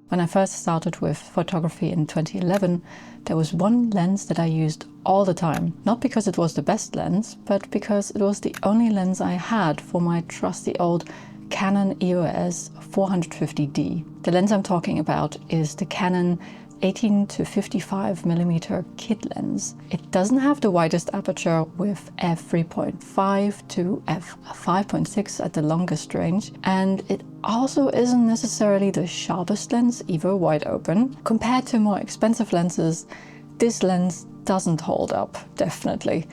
When I first started with photography in 2011, there was one lens that I used all the time. Not because it was the best lens, but because it was the only lens I had for my trusty old Canon EOS 450D. The lens I'm talking about is the Canon 18 to 55mm kit lens. It doesn't have the widest aperture with f3.5 to f5.6 at the longest range, and it also isn't necessarily the sharpest lens, either wide open. Compared to more expensive lenses, this lens doesn't hold up, definitely.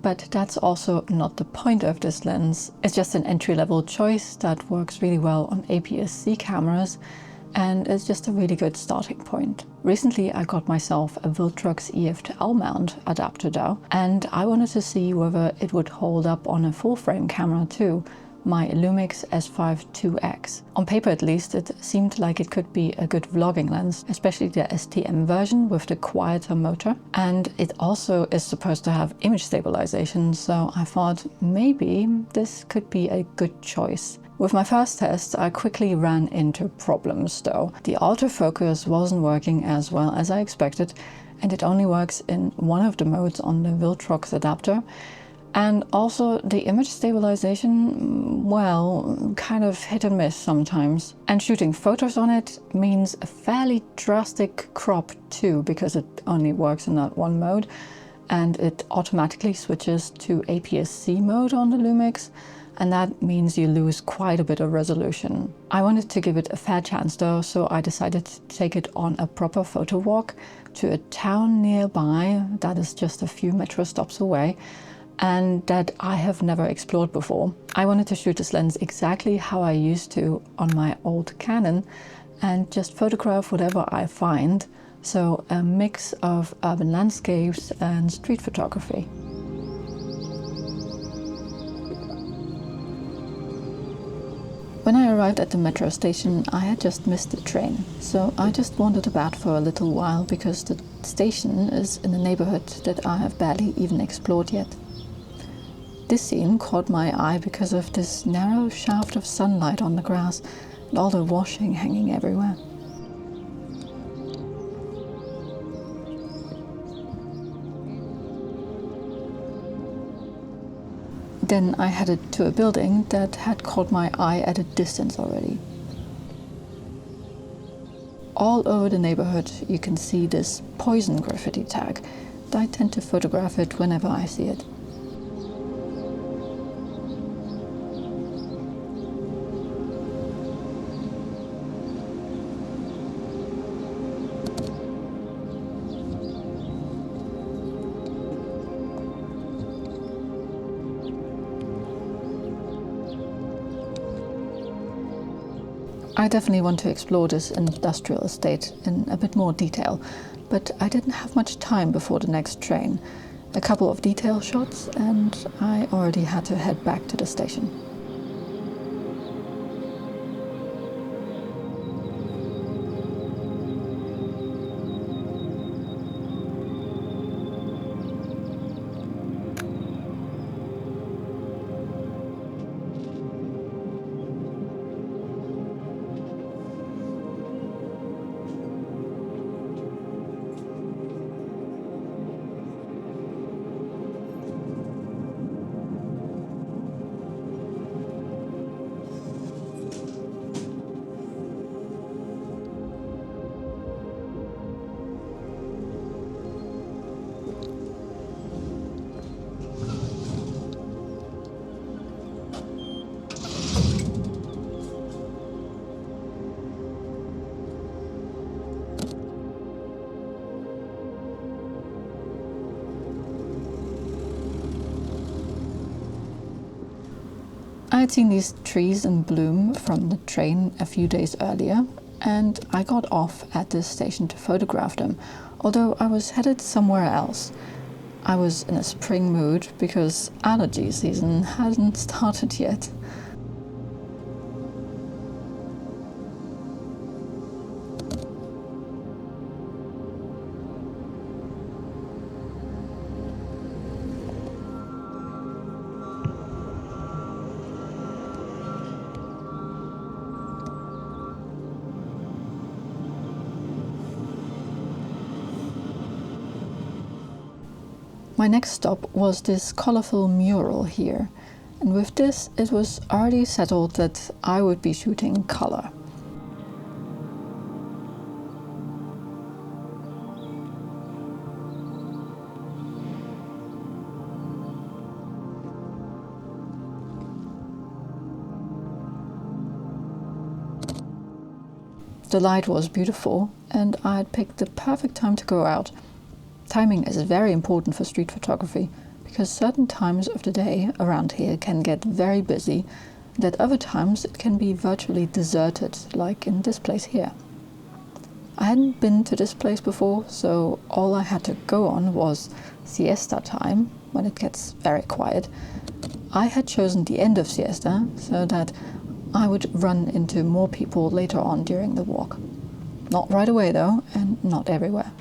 But that's also not the point of this lens. It's just an entry-level choice that works really well on APS-C cameras, and it's just a really good starting point. Recently I got myself a Viltrox EF-L mount adapter though, and I wanted to see whether it would hold up on a full-frame camera too, my Lumix S5 IIx. On paper at least, it seemed like it could be a good vlogging lens, especially the STM version with the quieter motor. And it also is supposed to have image stabilization, so I thought maybe this could be a good choice. With my first test, I quickly ran into problems though. The autofocus wasn't working as well as I expected, and it only works in one of the modes on the Viltrox adapter. And also the image stabilization, well, kind of hit and miss sometimes. And shooting photos on it means a fairly drastic crop too, because it only works in that one mode, and it automatically switches to APS-C mode on the Lumix. And that means you lose quite a bit of resolution. I wanted to give it a fair chance though, so I decided to take it on a proper photo walk to a town nearby that is just a few metro stops away, and that I have never explored before. I wanted to shoot this lens exactly how I used to on my old Canon and just photograph whatever I find. So a mix of urban landscapes and street photography. When I arrived at the metro station, I had just missed the train, so I just wandered about for a little while because the station is in a neighborhood that I have barely even explored yet. This scene caught my eye because of this narrow shaft of sunlight on the grass and all the washing hanging everywhere. Then I headed to a building that had caught my eye at a distance already. All over the neighborhood you can see this poison graffiti tag, and I tend to photograph it whenever I see it. I definitely want to explore this industrial estate in a bit more detail, but I didn't have much time before the next train. A couple of detail shots and I already had to head back to the station. I had seen these trees in bloom from the train a few days earlier, and I got off at this station to photograph them, although I was headed somewhere else. I was in a spring mood because allergy season hadn't started yet. My next stop was this colorful mural here, and with this it was already settled that I would be shooting color. The light was beautiful, and I had picked the perfect time to go out. Timing is very important for street photography, because certain times of the day around here can get very busy, and at other times it can be virtually deserted, like in this place here. I hadn't been to this place before, so all I had to go on was siesta time, when it gets very quiet. I had chosen the end of siesta, so that I would run into more people later on during the walk. Not right away though, and not everywhere.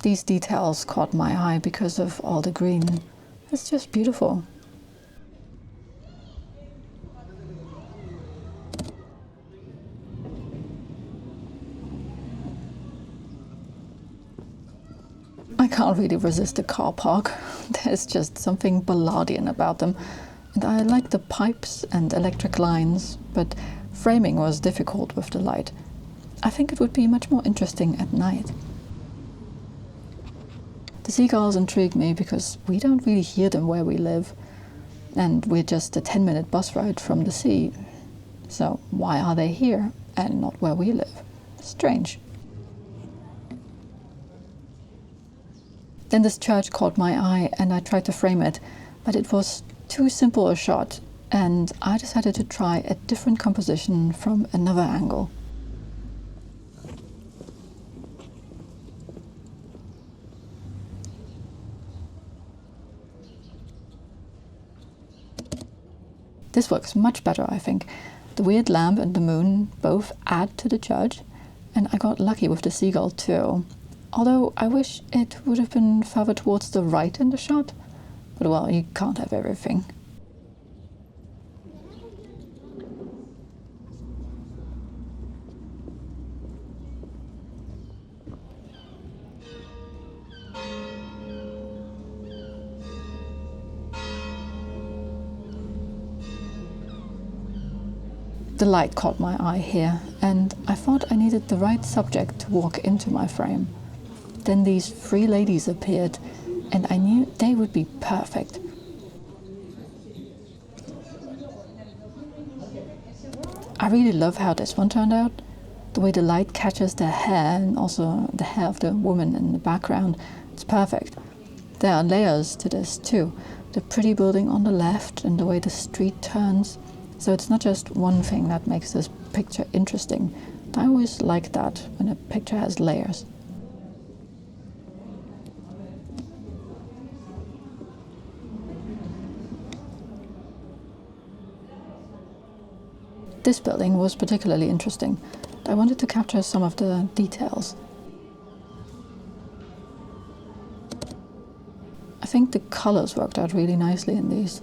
These details caught my eye because of all the green. It's just beautiful. I can't really resist a car park. There's just something Balladian about them. And I like the pipes and electric lines, but framing was difficult with the light. I think it would be much more interesting at night. The seagulls intrigue me because we don't really hear them where we live, and we're just a 10-minute bus ride from the sea. So why are they here and not where we live? Strange. Then this church caught my eye and I tried to frame it, but it was too simple a shot, and I decided to try a different composition from another angle. This works much better, I think. The weird lamp and the moon both add to the church, and I got lucky with the seagull too. Although I wish it would have been further towards the right in the shot. But well, you can't have everything. The light caught my eye here, and I thought I needed the right subject to walk into my frame. Then these three ladies appeared, and I knew they would be perfect. I really love how this one turned out. The way the light catches their hair, and also the hair of the woman in the background, it's perfect. There are layers to this too. The pretty building on the left and the way the street turns. So it's not just one thing that makes this picture interesting. I always like that, when a picture has layers. This building was particularly interesting. I wanted to capture some of the details. I think the colors worked out really nicely in these.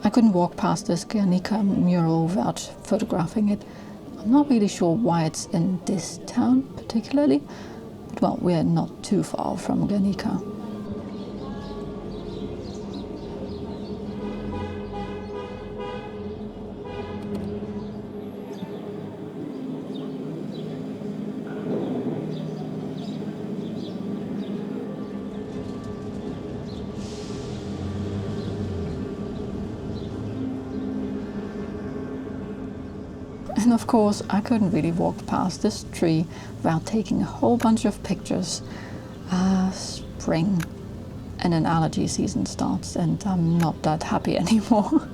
I couldn't walk past this Guernica mural without photographing it. I'm not really sure why it's in this town particularly, but well, we're not too far from Guernica. And of course, I couldn't really walk past this tree without taking a whole bunch of pictures. Spring and an allergy season starts, and I'm not that happy anymore.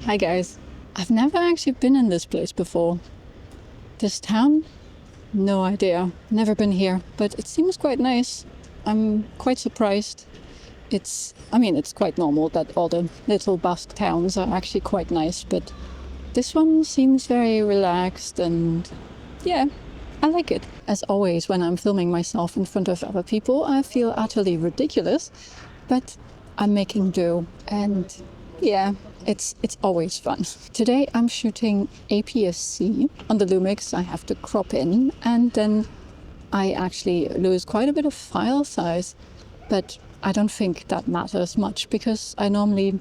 Hi guys. I've never actually been in this place before. This town? No idea. Never been here, but it seems quite nice. I'm quite surprised. It's quite normal that all the little Basque towns are actually quite nice, but this one seems very relaxed and yeah, I like it. As always, when I'm filming myself in front of other people, I feel utterly ridiculous, but I'm making do, and yeah, it's always fun. Today I'm shooting APS-C on the Lumix. I have to crop in, and then I actually lose quite a bit of file size, but I don't think that matters much because I normally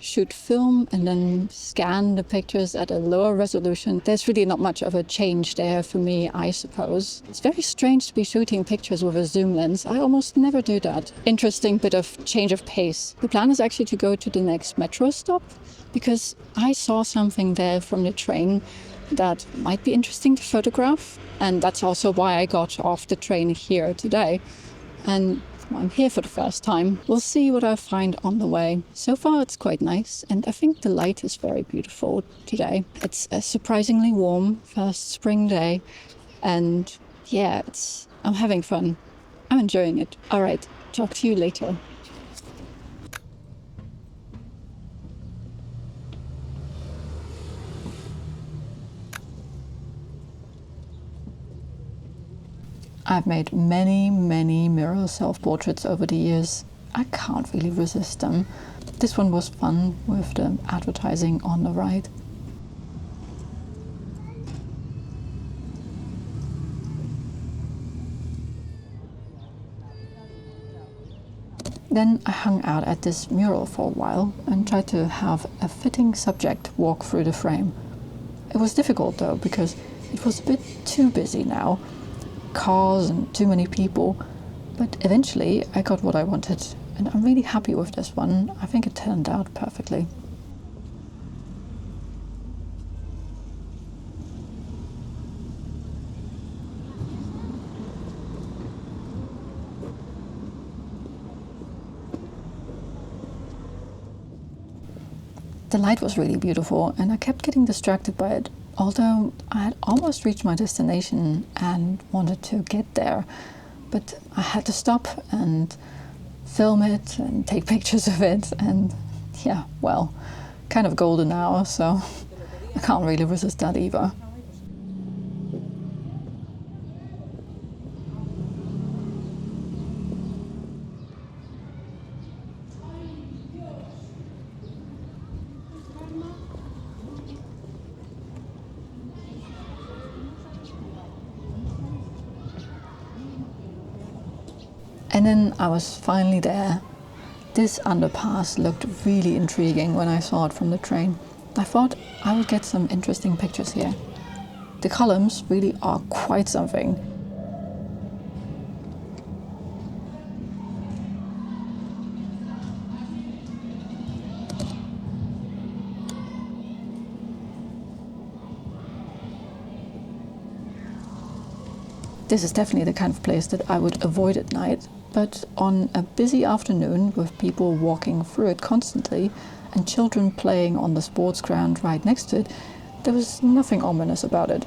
shoot film and then scan the pictures at a lower resolution. There's really not much of a change there for me, I suppose. It's very strange to be shooting pictures with a zoom lens. I almost never do that. Interesting bit of change of pace. The plan is actually to go to the next metro stop because I saw something there from the train that might be interesting to photograph. And that's also why I got off the train here today. And I'm here for the first time. We'll see what I find on the way. So far it's quite nice, and I think the light is very beautiful today. It's a surprisingly warm first spring day, and yeah, I'm having fun. I'm enjoying it. All right, talk to you later. I've made many mirror self-portraits over the years. I can't really resist them. This one was fun with the advertising on the right. Then I hung out at this mural for a while and tried to have a fitting subject walk through the frame. It was difficult though, because it was a bit too busy now. Cars and too many people, but eventually I got what I wanted, and I'm really happy with this one. I think it turned out perfectly. The light was really beautiful, and I kept getting distracted by it. Although I had almost reached my destination and wanted to get there, but I had to stop and film it and take pictures of it, and yeah, well, kind of golden hour, so I can't really resist that either. And then I was finally there. This underpass looked really intriguing when I saw it from the train. I thought I would get some interesting pictures here. The columns really are quite something. This is definitely the kind of place that I would avoid at night, but on a busy afternoon with people walking through it constantly and children playing on the sports ground right next to it, there was nothing ominous about it.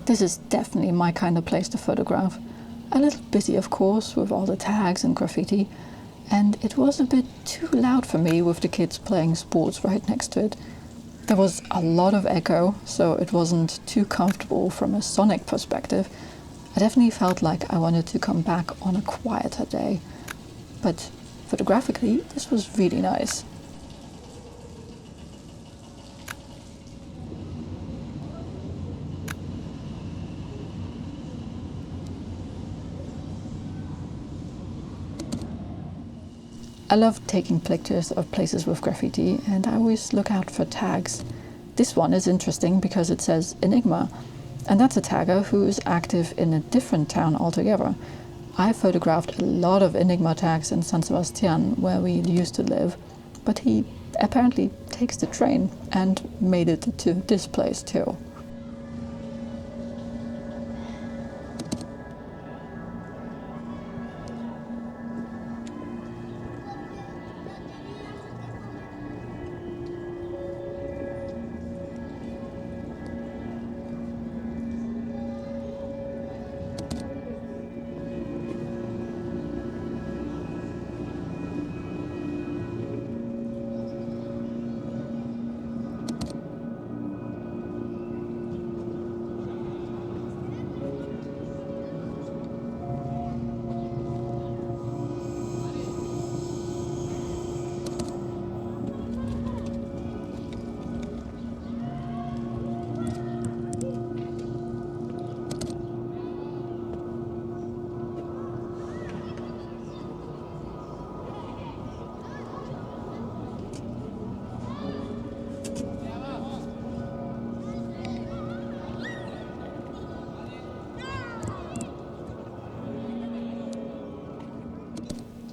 This is definitely my kind of place to photograph. A little busy, of course, with all the tags and graffiti, and it was a bit too loud for me with the kids playing sports right next to it. There was a lot of echo, so it wasn't too comfortable from a sonic perspective. I definitely felt like I wanted to come back on a quieter day, but photographically this was really nice. I love taking pictures of places with graffiti, and I always look out for tags. This one is interesting because it says Enigma, and that's a tagger who is active in a different town altogether. I photographed a lot of Enigma tags in San Sebastian, where we used to live, but he apparently takes the train and made it to this place too.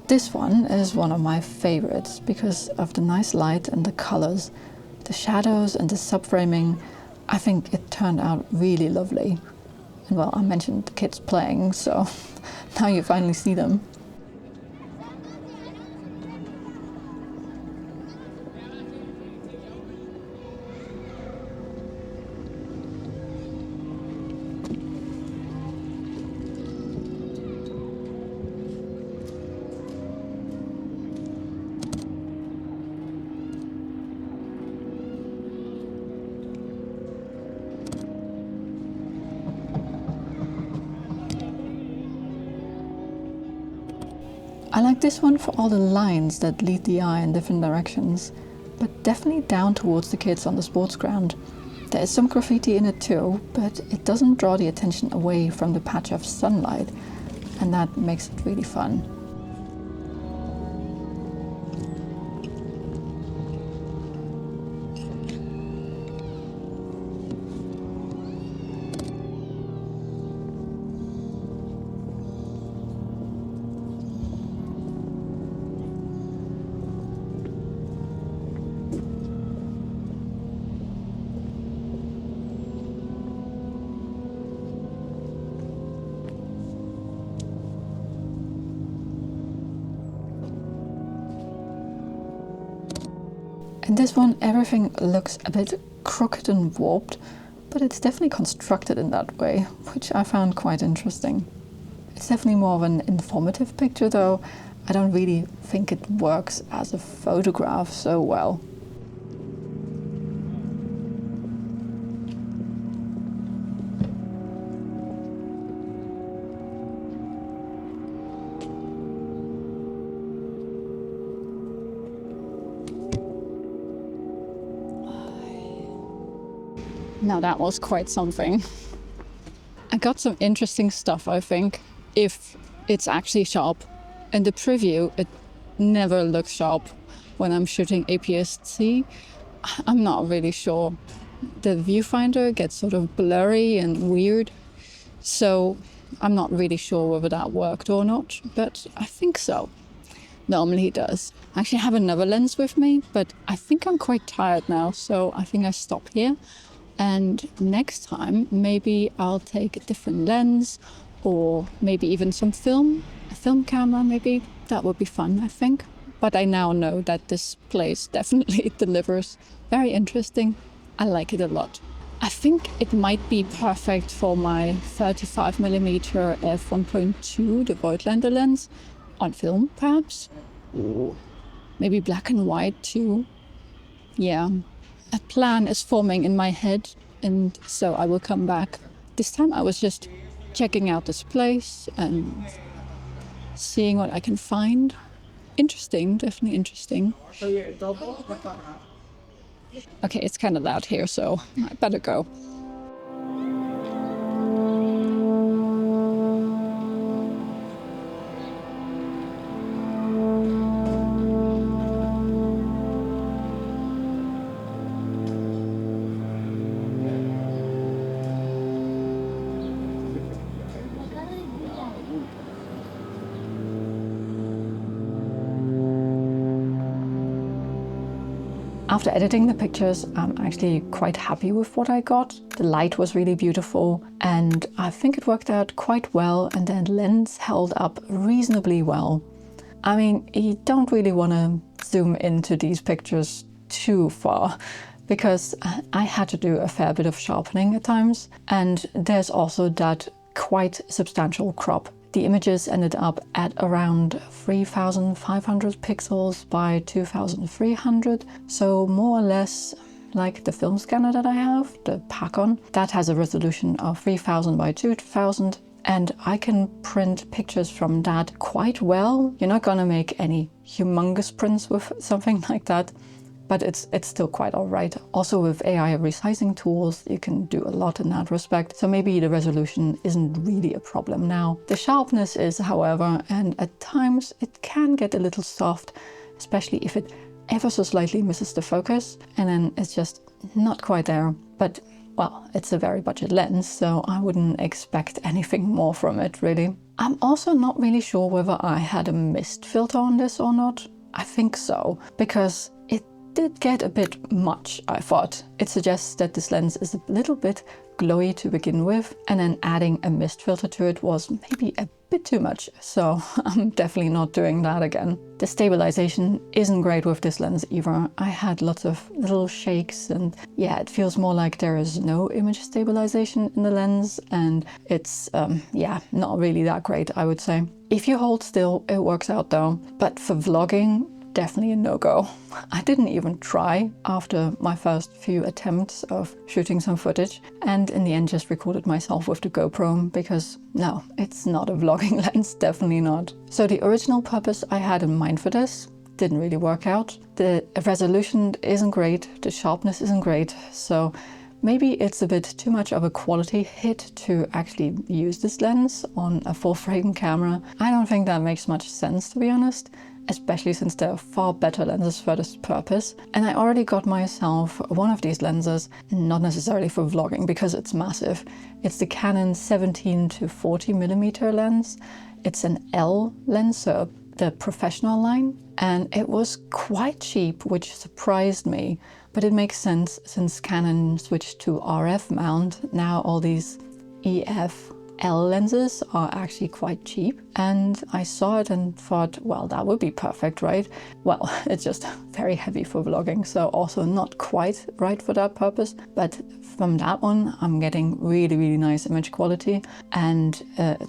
This one is one of my favorites because of the nice light and the colors, the shadows and the subframing. I think it turned out really lovely. And well, I mentioned the kids playing, so now you finally see them. I like this one for all the lines that lead the eye in different directions, but definitely down towards the kids on the sports ground. There is some graffiti in it too, but it doesn't draw the attention away from the patch of sunlight, and that makes it really fun. In this one, everything looks a bit crooked and warped, but it's definitely constructed in that way, which I found quite interesting. It's definitely more of an informative picture though. I don't really think it works as a photograph so well. Now that was quite something. I got some interesting stuff, I think, if it's actually sharp. In the preview, it never looks sharp when I'm shooting APS-C. I'm not really sure. The viewfinder gets sort of blurry and weird, so I'm not really sure whether that worked or not, but I think so. Normally it does. I actually have another lens with me, but I think I'm quite tired now, so I think I stop here. And next time, maybe I'll take a different lens or maybe even some film, a film camera maybe. That would be fun, I think. But I now know that this place definitely delivers. Very interesting. I like it a lot. I think it might be perfect for my 35mm f1.2, the Voigtlander lens, on film perhaps. Ooh. Maybe black and white too. Yeah, a plan is forming in my head, and so I will come back. This time I was just checking out this place and seeing what I can find. Interesting, definitely interesting. Okay, it's kind of loud here, so I better go. After editing the pictures, I'm actually quite happy with what I got. The light was really beautiful and I think it worked out quite well, and the lens held up reasonably well. I mean, you don't really want to zoom into these pictures too far because I had to do a fair bit of sharpening at times, and there's also that quite substantial crop. The images ended up at around 3,500 pixels by 2,300, so more or less like the film scanner that I have, the Pacon. That has a resolution of 3,000 by 2,000, and I can print pictures from that quite well. You're not gonna make any humongous prints with something like that, but it's still quite all right. Also with AI resizing tools, you can do a lot in that respect. So maybe the resolution isn't really a problem now. The sharpness is, however, and at times it can get a little soft, especially if it ever so slightly misses the focus, and then it's just not quite there. But well, it's a very budget lens, so I wouldn't expect anything more from it, really. I'm also not really sure whether I had a mist filter on this or not. I think so, because it did get a bit much, I thought. It suggests that this lens is a little bit glowy to begin with, and then adding a mist filter to it was maybe a bit too much, so I'm definitely not doing that again. The stabilization isn't great with this lens either. I had lots of little shakes, and yeah, it feels more like there is no image stabilization in the lens, and it's yeah, not really that great, I would say. If you hold still, it works out though, but for vlogging, definitely a no-go. I didn't even try after my first few attempts of shooting some footage, and in the end just recorded myself with the GoPro because no, it's not a vlogging lens, definitely not. So the original purpose I had in mind for this didn't really work out. The resolution isn't great, the sharpness isn't great, so maybe it's a bit too much of a quality hit to actually use this lens on a full-frame camera. I don't think that makes much sense, to be honest, especially since there are far better lenses for this purpose. And I already got myself one of these lenses, not necessarily for vlogging because it's massive. It's the Canon 17 to 40mm lens. It's an L lens, so the professional line, and it was quite cheap, which surprised me. But it makes sense since Canon switched to RF mount. Now all these EF-L lenses are actually quite cheap, and I saw it and thought, well, that would be perfect, right? Well, it's just very heavy for vlogging, so also not quite right for that purpose. But from that one, I'm getting really, really nice image quality and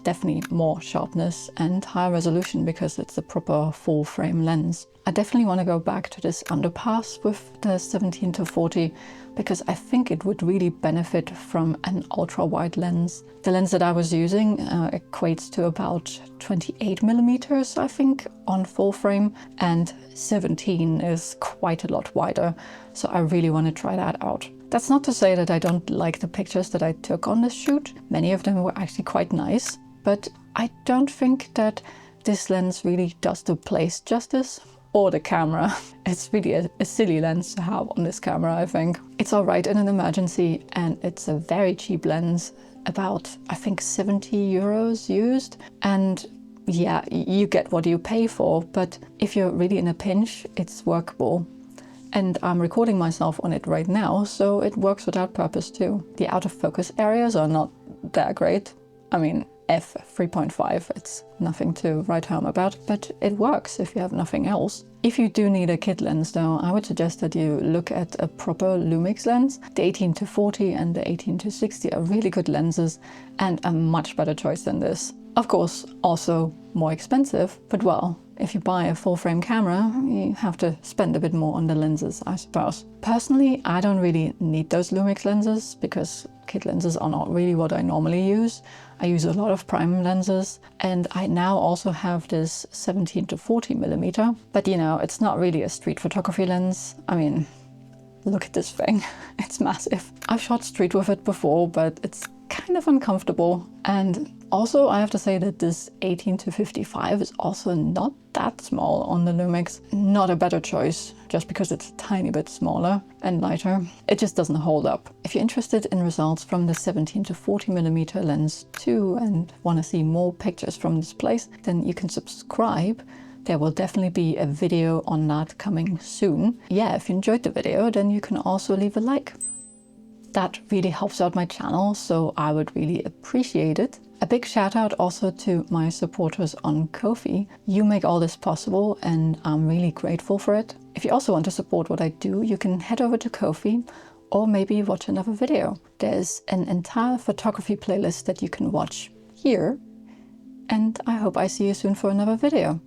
definitely more sharpness and higher resolution because it's a proper full frame lens. I definitely want to go back to this underpass with the 17 to 40 because I think it would really benefit from an ultra wide lens. The lens that I was using equates to about 28mm, I think, on full frame, and 17 is quite a lot wider. So I really want to try that out. That's not to say that I don't like the pictures that I took on this shoot. Many of them were actually quite nice, but I don't think that this lens really does the place justice. Or the camera. It's really a silly lens to have on this camera, I think. It's all right in an emergency, and it's a very cheap lens, about, I think, 70 euros used. And yeah, you get what you pay for, but if you're really in a pinch, it's workable. And I'm recording myself on it right now, so it works for that purpose too. The out of focus areas are not that great. I mean, f3.5, it's nothing to write home about, but it works if you have nothing else. If you do need a kit lens though, I would suggest that you look at a proper Lumix lens. The 18 to 40 and the 18 to 60 are really good lenses and a much better choice than this. Of course, also more expensive, but well, If you buy a full-frame camera, you have to spend a bit more on the lenses, I suppose. Personally, I don't really need those Lumix lenses because kit lenses are not really what I normally use. I use a lot of prime lenses, and I now also have this 17 to 40 millimeter. But you know, it's not really a street photography lens. I mean, look at this thing, it's massive. I've shot street with it before, but it's kind of uncomfortable. And also I have to say that this 18 to 55 is also not that small on the Lumix. Not a better choice, just because it's a tiny bit smaller and lighter. It just doesn't hold up. If you're interested in results from the 17 to 40 millimeter lens too, and want to see more pictures from this place, then you can subscribe. There will definitely be a video on that coming soon. Yeah, if you enjoyed the video, then you can also leave a like. That really helps out my channel, so I would really appreciate it. A big shout out also to my supporters on Ko-fi. You make all this possible and I'm really grateful for it. If you also want to support what I do, you can head over to Ko-fi or maybe watch another video. There's an entire photography playlist that you can watch here. And I hope I see you soon for another video.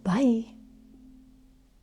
Bye!